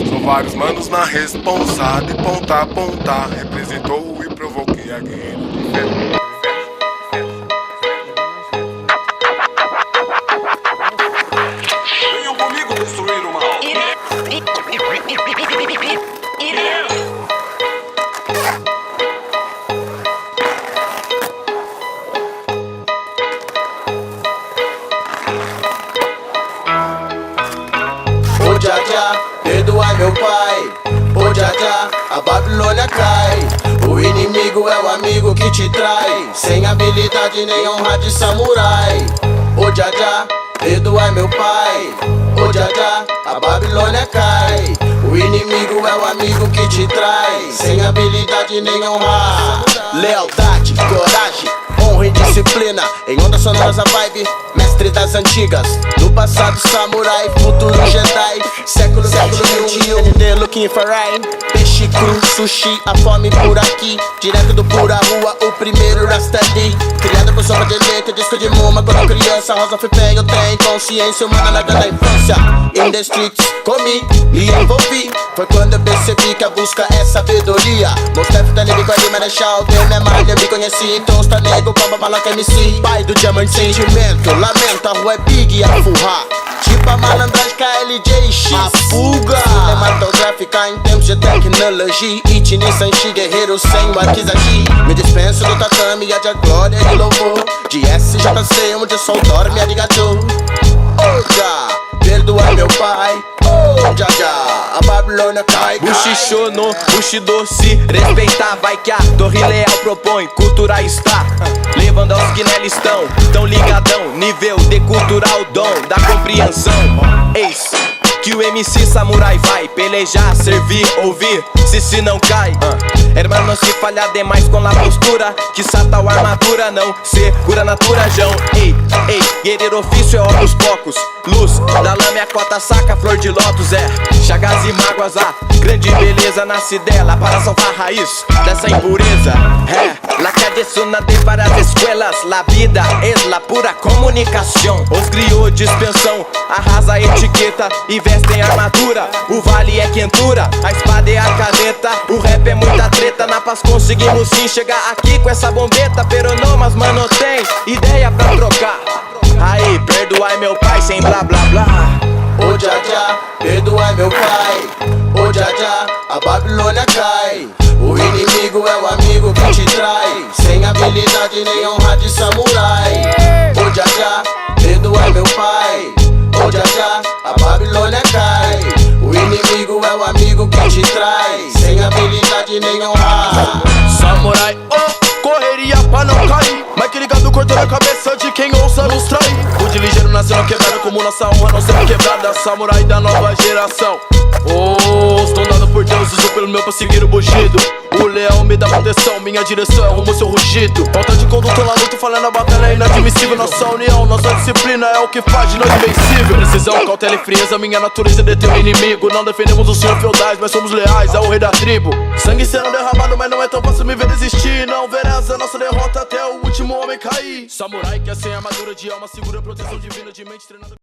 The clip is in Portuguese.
São vários manos na responsa, de ponta a ponta. Representou e provoquei a guerra de ferro. Venham comigo destruir o mal. Ô Jaja, perdoai meu pai. Ô Jaja, a Babilônia cai. O inimigo é o amigo que te trai, sem habilidade nem honra de samurai. Ô Jaja, perdoai meu pai. Ô Jaja, a Babilônia cai. O inimigo é o amigo que te trai, sem habilidade nem honra. Lealdade, coragem, honra e disciplina. Em ondas sonoras a vibe, mestre das antigas. No passado samurai, futuro Jedi. Século 21, looking for rain. Peixe cru, sushi, a fome por aqui. Direto do pura rua, o primeiro Rastadi. Criado por sopa de leite, disco de muma. Quando criança, rosa fui bem, eu tenho consciência humana na grande infância. In the streets, comi, me envolvi. Foi quando eu percebi que a busca é sabedoria. Mostef tá nego com a rima da chau, deu minha malha, me conheci. Tosta nego, bomba, malaca MC. Pai do diamante, sentimento, lamento, a rua é big, a furra. Tipo a malandragem KLJX, a fuga cinematográfica em tempos de tecnologia. It Nissan X, guerreiro sem Marquisagi. Me dispenso do tatame, e de glória e louvor. De SJC, onde eu sou dorme, arigato. Oh, já, perdoai meu pai. Oh, Jaja, a Babilônia cai. Buchichô no Bushido, se respeitar. Vai que a Torre Leal propõe, cultura está levando aos que nela estão. Tão ligadão, nível de cultural, dom da compreensão. Eis que o MC samurai vai pelejar, servir, ouvir, se não cai. Hermano, se falhar demais com a postura, que tal armadura não segura na turajão. Ei, guerreiro ofício é óculos pocos. Luz da lâmina, cota saca, flor de lótus é chagas e mágoas, a grande beleza nasce dela para salvar a raiz dessa impureza. É, la calle es una de várias escuelas, la vida es la pura comunicação. Os griot dispensão, arrasa a etiqueta e vestem armadura. O vale é quentura, a espada é a caneta. O rap é muita treta, na paz conseguimos sim chegar aqui com essa bombeta. Pero não, mas mano tem ideia pra trocar. Aí, perdoai meu pai sem blá blá blá. Ô Jaja, perdoai meu pai. Ô Jaja, a Babilônia cai. O inimigo é o amigo que te trai, sem habilidade nem honra de samurai. Ô Jaja, perdoai meu pai. Ô Jaja, a Babilônia cai. O inimigo é o amigo que te trai, sem habilidade nem honra. Samurai, oh, correria pra não cair. Mike ligado cortando a cabeça de quem ousa nos trair. O de ligeiro nascendo quebrada, como nossa honra não sendo quebrada. Samurai da nova geração. Oh, estou dado por Deus, uso pelo meu pra seguir o bugido. O leão me dá proteção, minha direção é rumo seu rugido. Falta de conduta na luta, falando a batalha é inadmissível. Nossa união, nossa disciplina é o que faz de nós invencível. Precisão, cautela e frieza, minha natureza detém o inimigo. Não defendemos o senhor feudais, mas somos leais ao rei da tribo. Sangue sendo derramado, mas não é tão fácil me ver desistir. Não verás a nossa derrota até o último homem cair. Samurai que é sem armadura de alma, segura a proteção divina de mente treinada.